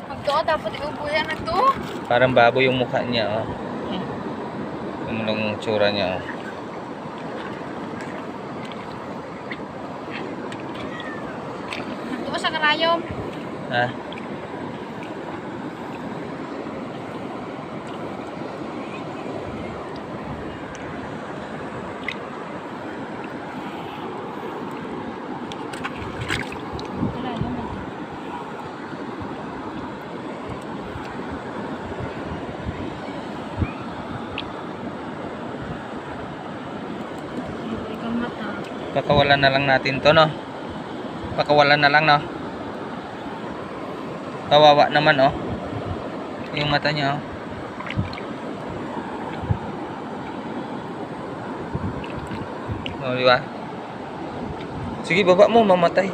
Magtuo tapos iubuyan na to. Parang baboy yung mukha niya, oh. Yung tsura niya, oh. Magtuo sa karayom. Ha? Pakawalan na lang natin to, no? Pakawalan na lang, no? Kawawa naman, oh. Yung mata niya, oh. Oh, di ba? Sige, baba mo, mamatay.